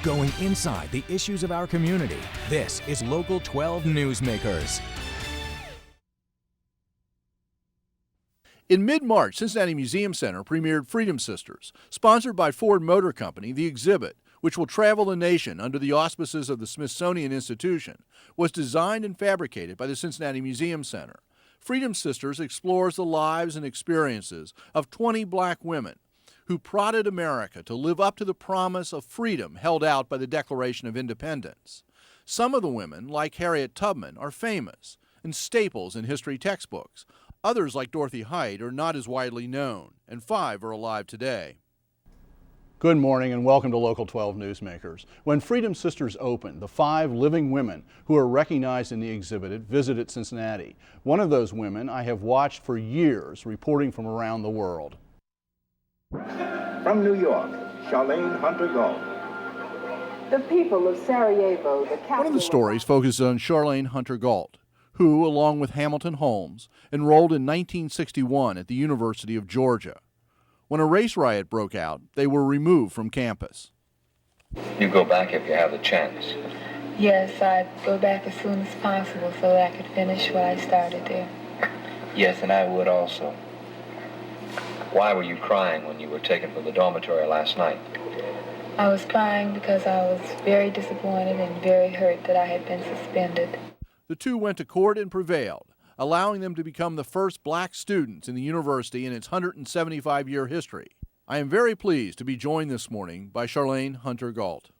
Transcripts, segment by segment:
going inside the issues of our community. This is Local 12 Newsmakers. In mid-March, Cincinnati Museum Center premiered Freedom Sisters, sponsored by Ford Motor Company. The exhibit, which will travel the nation under the auspices of the Smithsonian Institution, was designed and fabricated by the Cincinnati Museum Center. Freedom Sisters explores the lives and experiences of 20 black women who prodded America to live up to the promise of freedom held out by the Declaration of Independence. Some of the women, like Harriet Tubman, are famous and staples in history textbooks. Others, like Dorothy Height, are not as widely known, and 5 are alive today. Good morning and welcome to Local 12 Newsmakers. When Freedom Sisters opened, the 5 living women who are recognized in the exhibit visited Cincinnati. One of those women I have watched for years, reporting from around the world. From New York, Charlayne Hunter-Gault. The people of Sarajevo, the capital. One of the stories focuses on Charlayne Hunter-Gault, who, along with Hamilton Holmes, enrolled in 1961 at the University of Georgia. When a race riot broke out, they were removed from campus. You go back if you have the chance. Yes, I'd go back as soon as possible so that I could finish what I started there. Yes, and I would also. Why were you crying when you were taken from the dormitory last night? I was crying because I was very disappointed and very hurt that I had been suspended. The two went to court and prevailed, allowing them to become the first black students in the university in its 175-year history. I am very pleased to be joined this morning by Charlayne Hunter-Gault,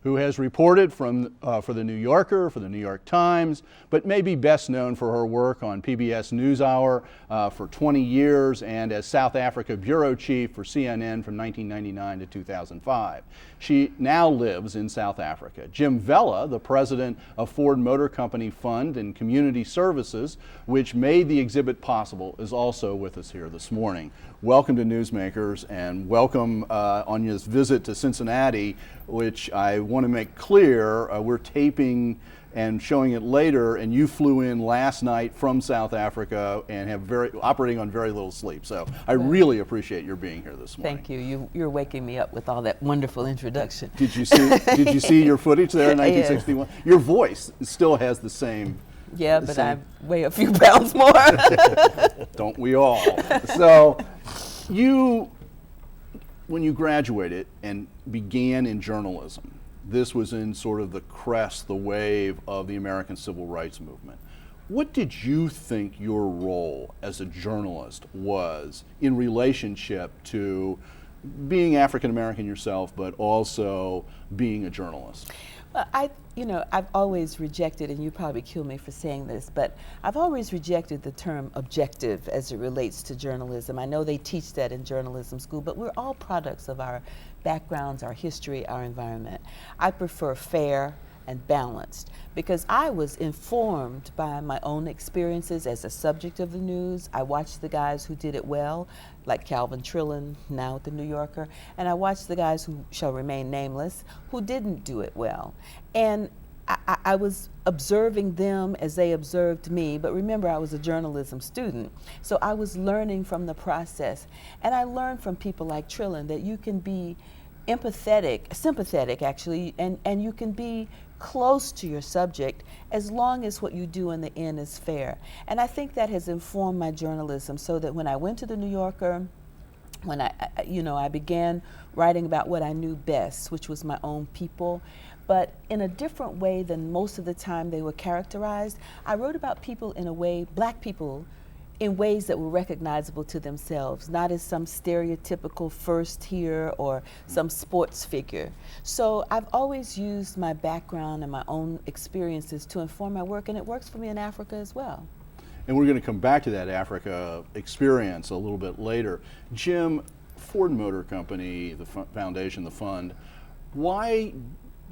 who has reported for the New Yorker, for the New York Times, but may be best known for her work on PBS NewsHour for 20 years and as South Africa bureau chief for CNN from 1999 to 2005. She now lives in South Africa. Jim Vella, the president of Ford Motor Company Fund and Community Services, which made the exhibit possible, is also with us here this morning. Welcome to Newsmakers and welcome on this visit to Cincinnati, which I want to make clear we're taping and showing it later, and you flew in last night from South Africa and have operating on very little sleep. So I really appreciate your being here this morning. Thank you. You're waking me up with all that wonderful introduction. Did you see your footage there in 1961? Your voice still has the same. Yeah, but I weigh a few pounds more. Don't we all? So when you graduated and began in journalism, this was in sort of the crest, the wave of the American Civil Rights Movement. What did you think your role as a journalist was in relationship to being African American yourself, but also being a journalist? Well, I've always rejected, and you probably kill me for saying this, but I've always rejected the term objective as it relates to journalism. I know they teach that in journalism school, but we're all products of our backgrounds, our history, our environment. I prefer fair and balanced because I was informed by my own experiences as a subject of the news. I watched the guys who did it well, like Calvin Trillin, now at the New Yorker, and I watched the guys who shall remain nameless, who didn't do it well. And I was observing them as they observed me, but remember I was a journalism student, so I was learning from the process. And I learned from people like Trillin that you can be sympathetic actually, and you can be close to your subject as long as what you do in the end is fair. And I think that has informed my journalism so that when I went to the New Yorker, when I began writing about what I knew best, which was my own people, but in a different way than most of the time they were characterized. I wrote about people in a way, black people, in ways that were recognizable to themselves, not as some stereotypical first here or some sports figure. So I've always used my background and my own experiences to inform my work, and it works for me in Africa as well. And we're going to come back to that Africa experience a little bit later. Jim, Ford Motor Company, the foundation, the fund, why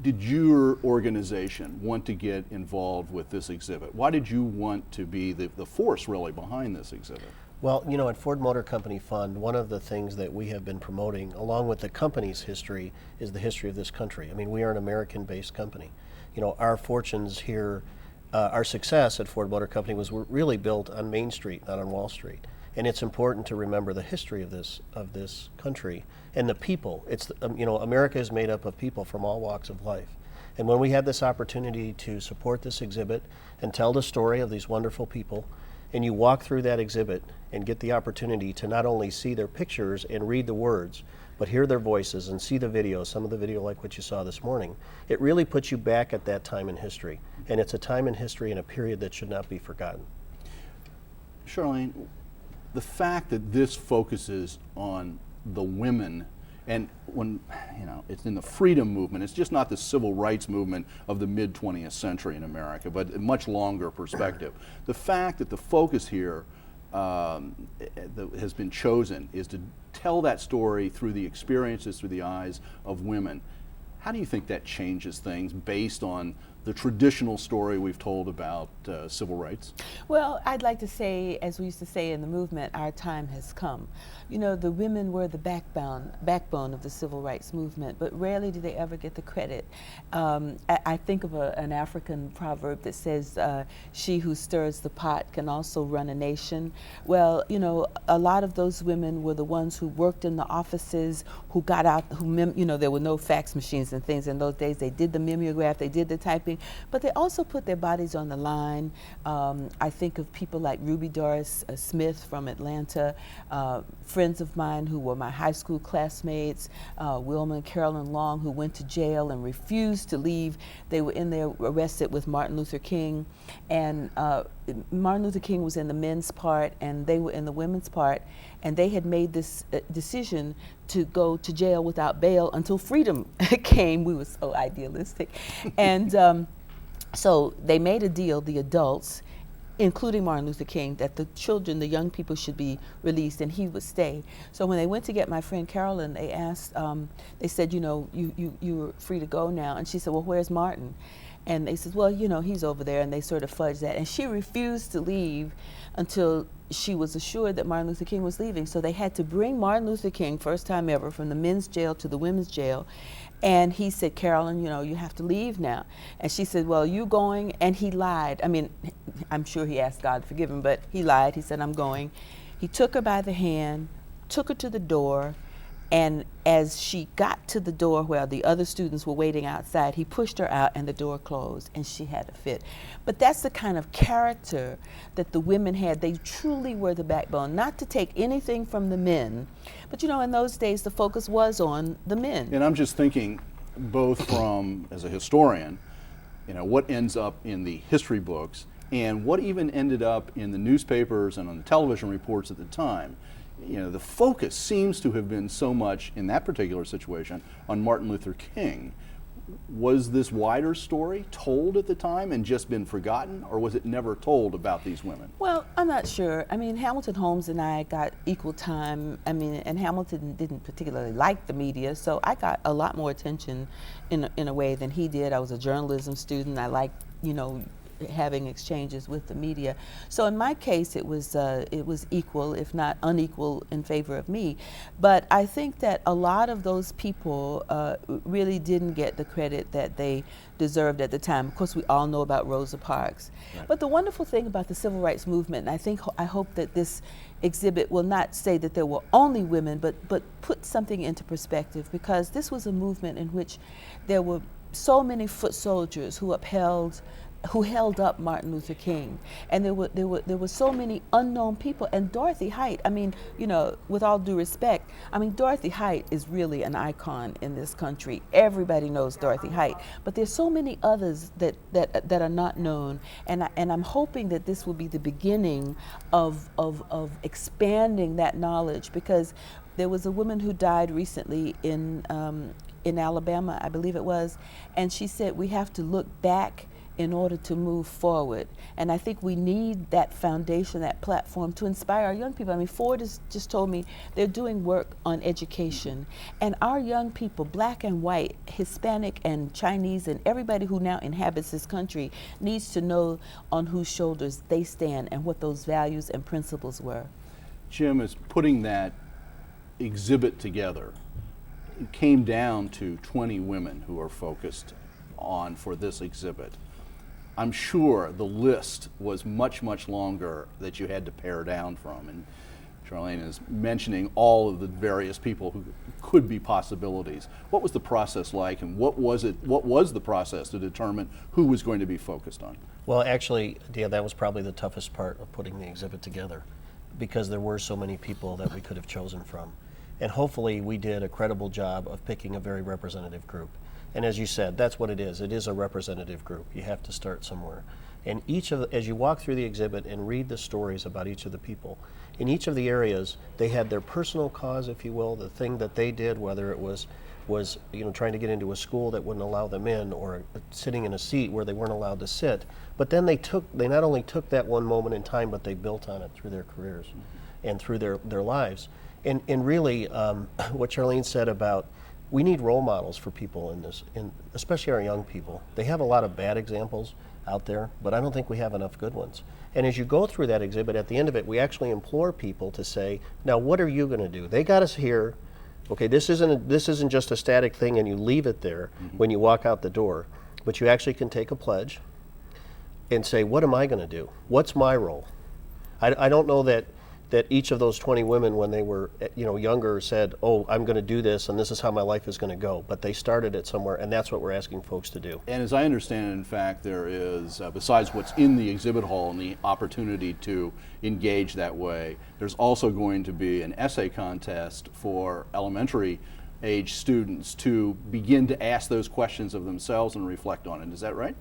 did your organization want to get involved with this exhibit? Why did you want to be the force really behind this exhibit? Well, at Ford Motor Company Fund, one of the things that we have been promoting, along with the company's history, is the history of this country. I mean, we are an American-based company. Our fortunes here, our success at Ford Motor Company was really built on Main Street, not on Wall Street. And it's important to remember the history of this country and the people. It's America is made up of people from all walks of life. And when we had this opportunity to support this exhibit and tell the story of these wonderful people, and you walk through that exhibit and get the opportunity to not only see their pictures and read the words, but hear their voices and see the video, some of the video like what you saw this morning, it really puts you back at that time in history. And it's a time in history and a period that should not be forgotten. Charlayne, the fact that this focuses on the women, and when it's in the freedom movement, it's just not the civil rights movement of the mid-20th century in America, but a much longer perspective. The fact that the focus here has been chosen is to tell that story through the experiences, through the eyes of women. How do you think that changes things based on the traditional story we've told about civil rights? Well, I'd like to say, as we used to say in the movement, our time has come. You know, the women were the backbone of the civil rights movement, but rarely do they ever get the credit. I think of an African proverb that says, she who stirs the pot can also run a nation. Well, you know, a lot of those women were the ones who worked in the offices, who got out, there were no fax machines and things in those days. They did the mimeograph, they did the typing, but they also put their bodies on the line. I think of people like Ruby Doris Smith from Atlanta, friends of mine who were my high school classmates, Wilma and Carolyn Long, who went to jail and refused to leave. They were in there arrested with Martin Luther King, and Martin Luther King was in the men's part and they were in the women's part, and they had made this decision to go to jail without bail until freedom came. We were so idealistic. And so they made a deal, the adults, including Martin Luther King, that the children, the young people, should be released and he would stay. So when they went to get my friend Carolyn, they asked, they said, you were free to go now. And she said, well, where's Martin? And they said, well, he's over there, and they sort of fudged that. And she refused to leave until she was assured that Martin Luther King was leaving. So they had to bring Martin Luther King, first time ever, from the men's jail to the women's jail. And he said, Carolyn, you have to leave now. And she said, well, you going? And he lied. I mean, I'm sure he asked God to forgive him, but he lied. He said, I'm going. He took her by the hand, took her to the door, and as she got to the door where the other students were waiting outside, he pushed her out and the door closed and she had a fit. But that's the kind of character that the women had. They truly were the backbone, not to take anything from the men, but in those days the focus was on the men. And I'm just thinking, both from, as a historian, what ends up in the history books and what even ended up in the newspapers and on the television reports at the time. The focus seems to have been so much in that particular situation on Martin Luther King. Was this wider story told at the time and just been forgotten, or was it never told about these women? Well, I'm not sure. I mean, Hamilton Holmes and I got equal time. I mean, and Hamilton didn't particularly like the media, so I got a lot more attention in a way than he did. I was a journalism student. I liked, having exchanges with the media. So in my case, it was equal, if not unequal, in favor of me. But I think that a lot of those people really didn't get the credit that they deserved at the time. Of course, we all know about Rosa Parks. Right. But the wonderful thing about the civil rights movement, and I hope that this exhibit will not say that there were only women, but put something into perspective, because this was a movement in which there were so many foot soldiers who held up Martin Luther King, and there were so many unknown people. And Dorothy Height, I mean, with all due respect, I mean, Dorothy Height is really an icon in this country. Everybody knows Dorothy Height, but there's so many others that are not known, and I'm hoping that this will be the beginning of expanding that knowledge, because there was a woman who died recently in Alabama, I believe it was, and she said we have to look back in order to move forward. And I think we need that foundation, that platform, to inspire our young people. I mean, Ford has just told me they're doing work on education. And our young people, black and white, Hispanic and Chinese, and everybody who now inhabits this country needs to know on whose shoulders they stand and what those values and principles were. Jim, is putting that exhibit together, it came down to 20 women who are focused on for this exhibit. I'm sure the list was much, much longer that you had to pare down from. And Charlayne is mentioning all of the various people who could be possibilities. What was the process like, and what was the process to determine who was going to be focused on? Well, actually, yeah, that was probably the toughest part of putting the exhibit together, because there were so many people that we could have chosen from. And hopefully we did a credible job of picking a very representative group. And as you said, that's what it is. It is a representative group. You have to start somewhere. And as you walk through the exhibit and read the stories about each of the people, in each of the areas, they had their personal cause, if you will, the thing that they did, whether it was trying to get into a school that wouldn't allow them in, or sitting in a seat where they weren't allowed to sit. But then they not only took that one moment in time, but they built on it through their careers and through their lives. And really, what Charlayne said about, we need role models for people in this, especially our young people. They have a lot of bad examples out there, but I don't think we have enough good ones. And as you go through that exhibit, at the end of it, we actually implore people to say, now what are you going to do? They got us here. Okay, this isn't just a static thing and you leave it there when you walk out the door, but you actually can take a pledge and say, what am I going to do? What's my role? I don't know that each of those 20 women, when they were younger, said, oh, I'm going to do this and this is how my life is going to go. But they started it somewhere, and that's what we're asking folks to do. And as I understand it, in fact, there is, besides what's in the exhibit hall and the opportunity to engage that way, there's also going to be an essay contest for elementary age students to begin to ask those questions of themselves and reflect on it. Is that right?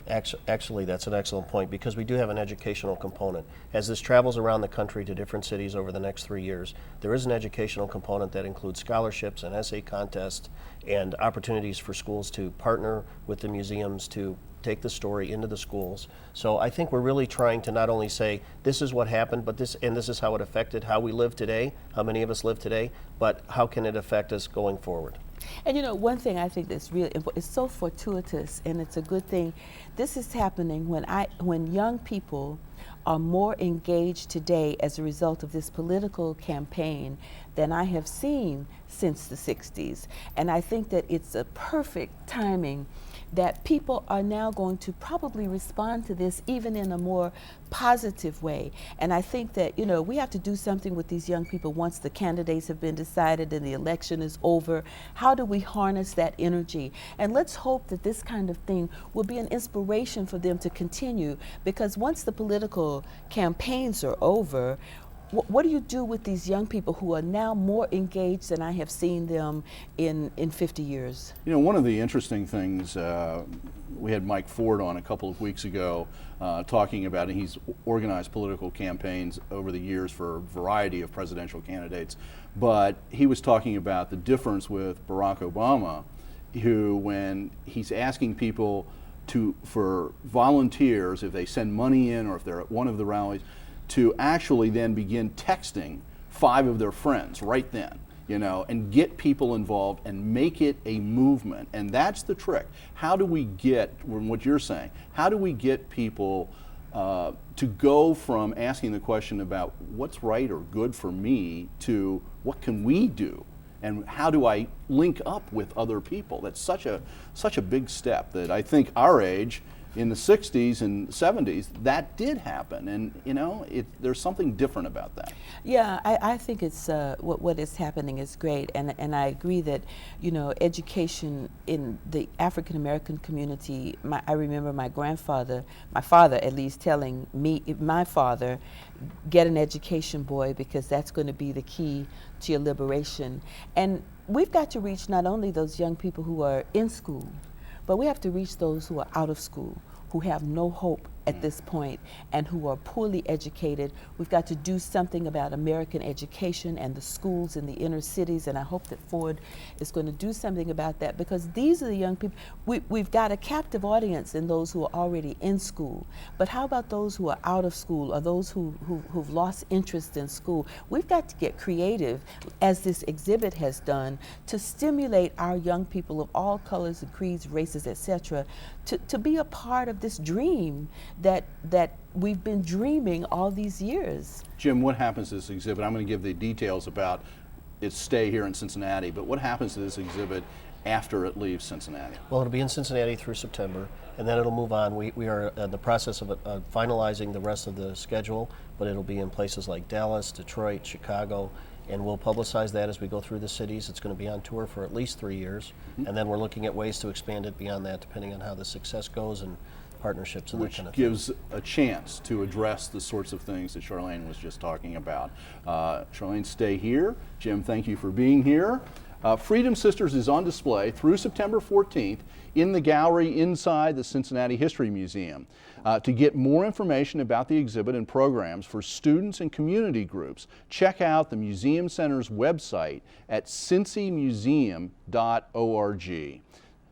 Actually, that's an excellent point, because we do have an educational component. As this travels around the country to different cities over the next 3 years, there is an educational component that includes scholarships and essay contests and opportunities for schools to partner with the museums to take the story into the schools. So I think we're really trying to not only say this is what happened, but this is how it affected how we live today, how many of us live today, but how can it affect us going forward. And one thing I think that's really important, it's so fortuitous, and it's a good thing. This is happening when young people are more engaged today as a result of this political campaign than I have seen since the 60s. And I think that it's a perfect timing that people are now going to probably respond to this even in a more positive way. And I think that, we have to do something with these young people once the candidates have been decided and the election is over. How do we harness that energy? And let's hope that this kind of thing will be an inspiration for them to continue, because once the political campaigns are over, what do you do with these young people who are now more engaged than I have seen them in 50 years? One of the interesting things, we had Mike Ford on a couple of weeks ago talking about it. He's organized political campaigns over the years for a variety of presidential candidates, but he was talking about the difference with Barack Obama, who, when he's asking people for volunteers, if they send money in or if they're at one of the rallies, to actually then begin texting 5 of their friends right then, and get people involved and make it a movement. And that's the trick. How do we get, what you're saying, how do we get people to go from asking the question about what's right or good for me to what can we do? And how do I link up with other people? That's such a big step that I think our age, in the 60s and 70s, that did happen, and there's something different about that. Yeah, I think it's what is happening is great, and I agree that education in the African American community. I remember my father at least telling me, my father, get an education, boy, because that's going to be the key to your liberation. And we've got to reach not only those young people who are in school, but we have to reach those who are out of school, who have no hope at this point, and who are poorly educated. We've got to do something about American education and the schools in the inner cities, and I hope that Ford is going to do something about that, because these are the young people. We've got a captive audience in those who are already in school, but how about those who are out of school, or those who've lost interest in school? We've got to get creative, as this exhibit has done, to stimulate our young people of all colors and creeds, races, etc., to be a part of this dream that we've been dreaming all these years. Jim, what happens to this exhibit? I'm going to give the details about its stay here in Cincinnati, but what happens to this exhibit after it leaves Cincinnati? Well, it'll be in Cincinnati through September, and then it'll move on. We are in the process of finalizing the rest of the schedule, but it'll be in places like Dallas, Detroit, Chicago, and we'll publicize that as we go through the cities. It's going to be on tour for at least 3 years, and then we're looking at ways to expand it beyond that, depending on how the success goes and partnerships and that kind of thing. Which gives a chance to address the sorts of things that Charlayne was just talking about. Charlayne, stay here. Jim, thank you for being here. Freedom Sisters is on display through September 14th in the gallery inside the Cincinnati History Museum. To get more information about the exhibit and programs for students and community groups, check out the Museum Center's website at cincymuseum.org.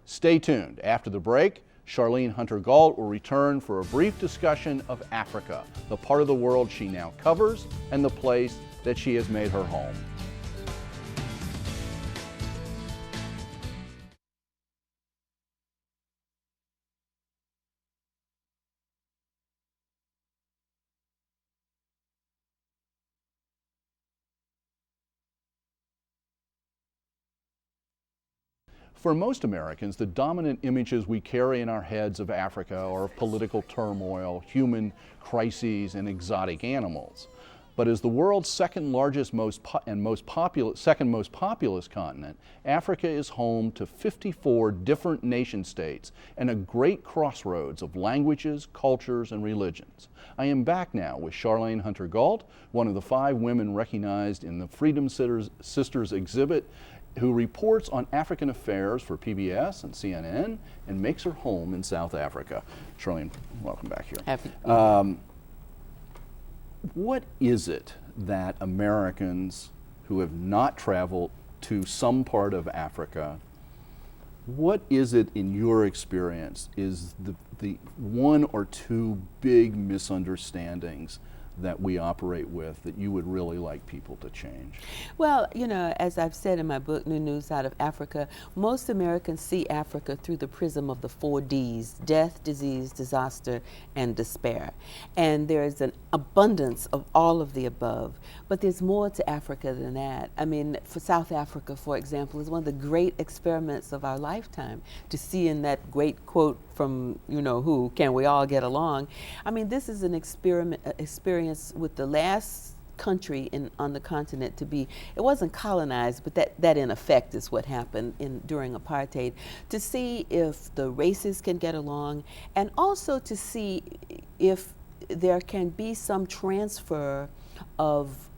Stay tuned. After the break, Charlayne Hunter-Gault will return for a brief discussion of Africa, the part of the world she now covers and the place that she has made her home. For most Americans, the dominant images we carry in our heads of Africa are of political turmoil, human crises, and exotic animals. But as the world's second largest second most populous continent, Africa is home to 54 different nation states and a great crossroads of languages, cultures, and religions. I am back now with Charlayne Hunter-Gault, one of the 5 women recognized in the Freedom Sisters exhibit, who reports on African affairs for PBS and CNN and makes her home in South Africa. Charlayne, welcome back here. Happy. What is it that Americans who have not traveled to some part of Africa, what is it in your experience is the 1 or 2 big misunderstandings that we operate with that you would really like people to change? Well, you know, as I've said in my book, New News Out of Africa, most Americans see Africa through the prism of the 4 Ds: death, disease, disaster, and despair. And there's an abundance of all of the above, but there's more to Africa than that. I mean, for South Africa, for example, is one of the great experiments of our lifetime. To see in that great quote from, you know who, "Can we all get along?" I mean, this is an experience with the last country on the continent to be, it wasn't colonized, but that in effect is what happened during apartheid, to see if the races can get along, and also to see if there can be some transfer of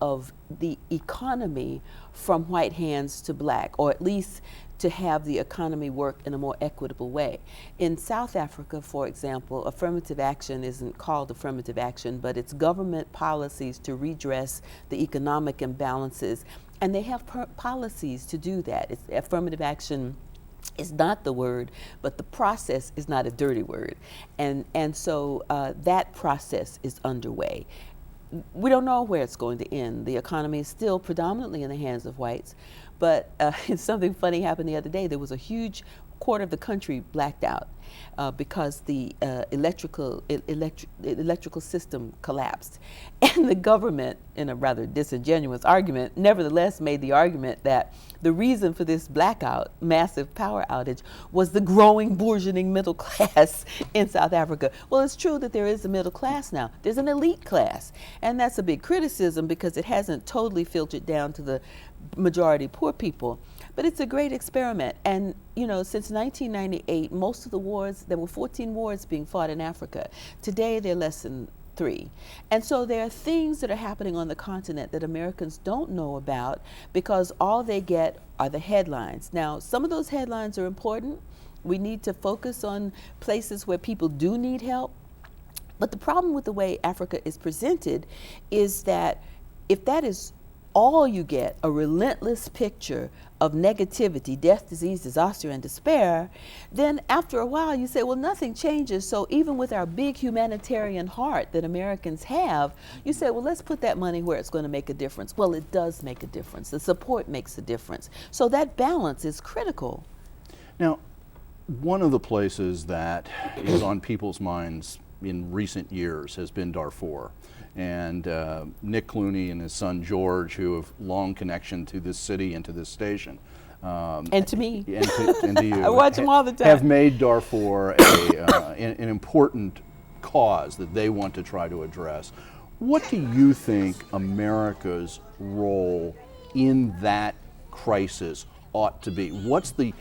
the economy from white hands to black, or at least to have the economy work in a more equitable way. In South Africa, for example, affirmative action isn't called affirmative action, but it's government policies to redress the economic imbalances, and they have policies to do that. It's affirmative action is not the word, but the process is not a dirty word, and so that process is underway. We don't know where it's going to end. The economy is still predominantly in the hands of whites, but something funny happened the other day. There was a huge quarter of the country blacked out because the electrical system collapsed. And the government, in a rather disingenuous argument, nevertheless made the argument that the reason for this blackout, massive power outage, was the growing bourgeoning middle class in South Africa. Well, it's true that there is a middle class now. There's an elite class, and that's a big criticism because it hasn't totally filtered down to the majority poor people. But it's a great experiment. And, you know, since 1998, most of the wars, there were 14 wars being fought in Africa. Today, they're less than 3. And so there are things that are happening on the continent that Americans don't know about because all they get are the headlines. Now, some of those headlines are important. We need to focus on places where people do need help. But the problem with the way Africa is presented is that if that is all you get, a relentless picture of negativity, death, disease, disaster, and despair, then after a while you say, well, nothing changes. So even with our big humanitarian heart that Americans have, you say, well, let's put that money where it's going to make a difference. Well, it does make a difference. The support makes a difference. So that balance is critical. Now, one of the places that is on people's minds in recent years has been Darfur. And Nick Clooney and his son George, who have long connection to this city and to this station, And to me. And to you. I watch them all the time. Have made Darfur an important cause that they want to try to address. What do you think America's role in that crisis ought to be? What's the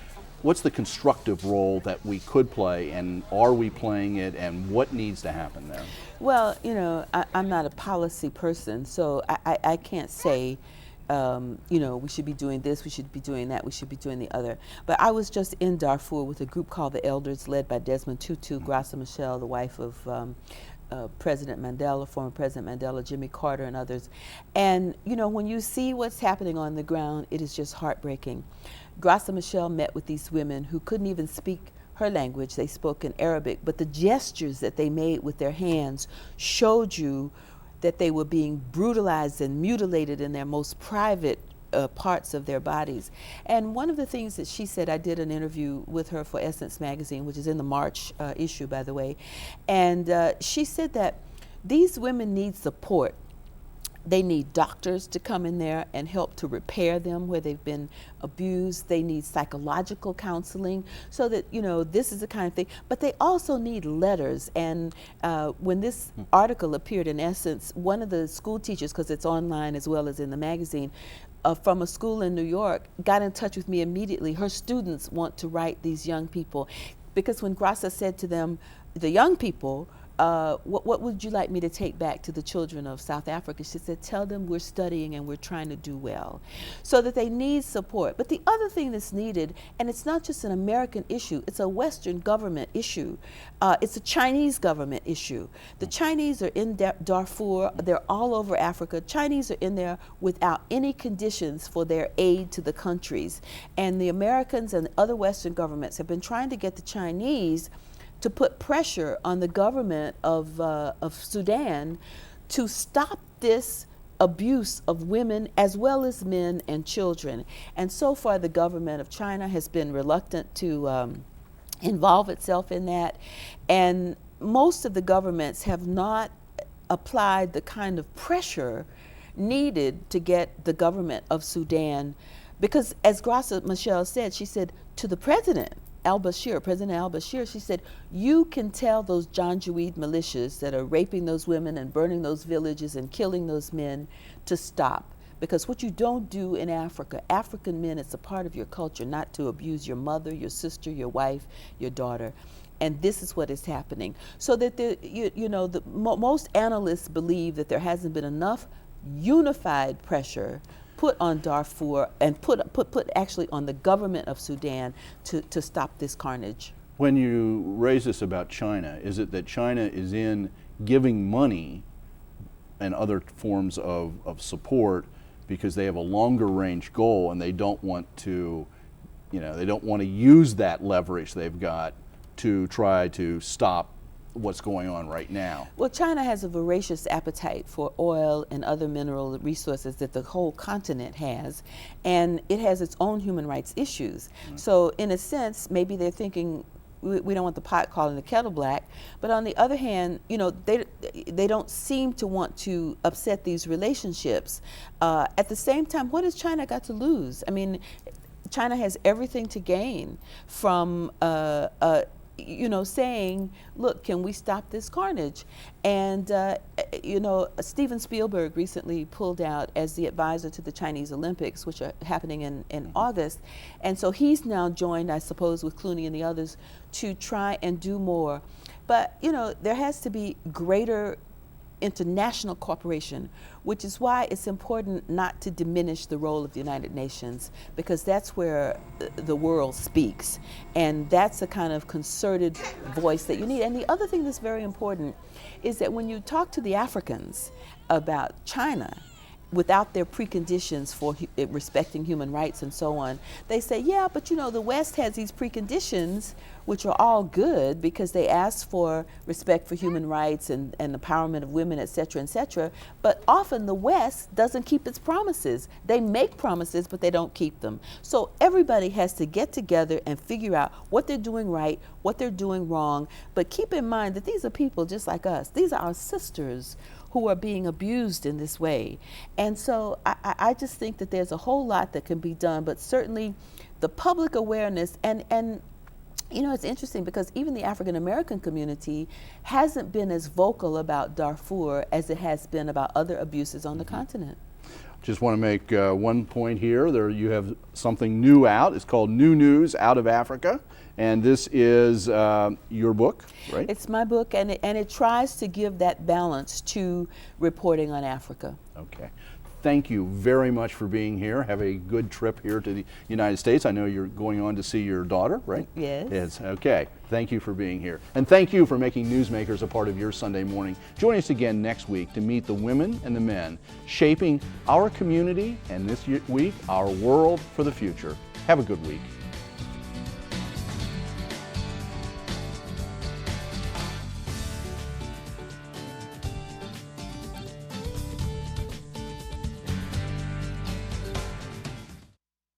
constructive role that we could play, and are we playing it, and what needs to happen there? Well, you know, I'm not a policy person, so I can't say, you know, we should be doing this, we should be doing that, we should be doing the other. But I was just in Darfur with a group called the Elders, led by Desmond Tutu, Graça Machel, the wife of President Mandela, former President Mandela, Jimmy Carter, and others. And, you know, when you see what's happening on the ground, it is just heartbreaking. Graça Machel met with these women who couldn't even speak her language. They spoke in Arabic, but the gestures that they made with their hands showed you that they were being brutalized and mutilated in their most private parts of their bodies. And one of the things that she said, I did an interview with her for Essence magazine, which is in the March issue, by the way, and she said that these women need support. They need doctors to come in there and help to repair them where they've been abused. They need psychological counseling so that, you know, this is the kind of thing. But they also need letters. And when this article appeared in Essence, one of the school teachers, because it's online as well as in the magazine, from a school in New York, got in touch with me immediately. Her students want to write these young people. Because when Graça said to them, the young people, what would you like me to take back to the children of South Africa? She said, tell them we're studying and we're trying to do well. So that they need support. But the other thing that's needed, and it's not just an American issue, it's a Western government issue. It's a Chinese government issue. The Chinese are in Darfur, they're all over Africa. Chinese are in there without any conditions for their aid to the countries. And the Americans and other Western governments have been trying to get the Chinese to put pressure on the government of Sudan to stop this abuse of women as well as men and children. And so far the government of China has been reluctant to involve itself in that. And most of the governments have not applied the kind of pressure needed to get the government of Sudan, because as Graça Machel said, she said to the President al-Bashir, she said, you can tell those Janjaweed militias that are raping those women and burning those villages and killing those men to stop. Because what you don't do in Africa, African men, it's a part of your culture not to abuse your mother, your sister, your wife, your daughter. And this is what is happening. So that, most analysts believe that there hasn't been enough unified pressure put on Darfur and put actually on the government of Sudan to stop this carnage. When you raise this about China, is it that China is in giving money and other forms of support because they have a longer range goal and they don't want to, they don't want to use that leverage they've got to try to stop what's going on right now? Well, China has a voracious appetite for oil and other mineral resources that the whole continent has, and it has its own human rights issues. So in a sense, maybe they're thinking, we don't want the pot calling the kettle black, but on the other hand, they don't seem to want to upset these relationships. At the same time, what has China got to lose? I mean, China has everything to gain from saying, look, can we stop this carnage? And, Steven Spielberg recently pulled out as the advisor to the Chinese Olympics, which are happening in August. And so he's now joined, I suppose, with Clooney and the others to try and do more. But, there has to be greater international cooperation, which is why it's important not to diminish the role of the United Nations, because that's where the world speaks, and that's a kind of concerted voice that you need. And the other thing that's very important is that when you talk to the Africans about China, without their preconditions for respecting human rights and so on, they say, yeah, but the West has these preconditions which are all good because they ask for respect for human rights and empowerment of women, et cetera, but often the West doesn't keep its promises. They make promises, but they don't keep them. So everybody has to get together and figure out what they're doing right, what they're doing wrong, but keep in mind that these are people just like us. These are our sisters who are being abused in this way. And so I just think that there's a whole lot that can be done, but certainly the public awareness, and you know, it's interesting because even the African American community hasn't been as vocal about Darfur as it has been about other abuses on the continent. Just want to make one point here. There you have something new out. It's called New News Out of Africa. And this is your book, right? It's my book, and it tries to give that balance to reporting on Africa. Okay. Thank you very much for being here. Have a good trip here to the United States. I know you're going on to see your daughter, right? Yes. Yes. Okay. Thank you for being here. And thank you for making Newsmakers a part of your Sunday morning. Join us again next week to meet the women and the men shaping our community and this week, our world for the future. Have a good week.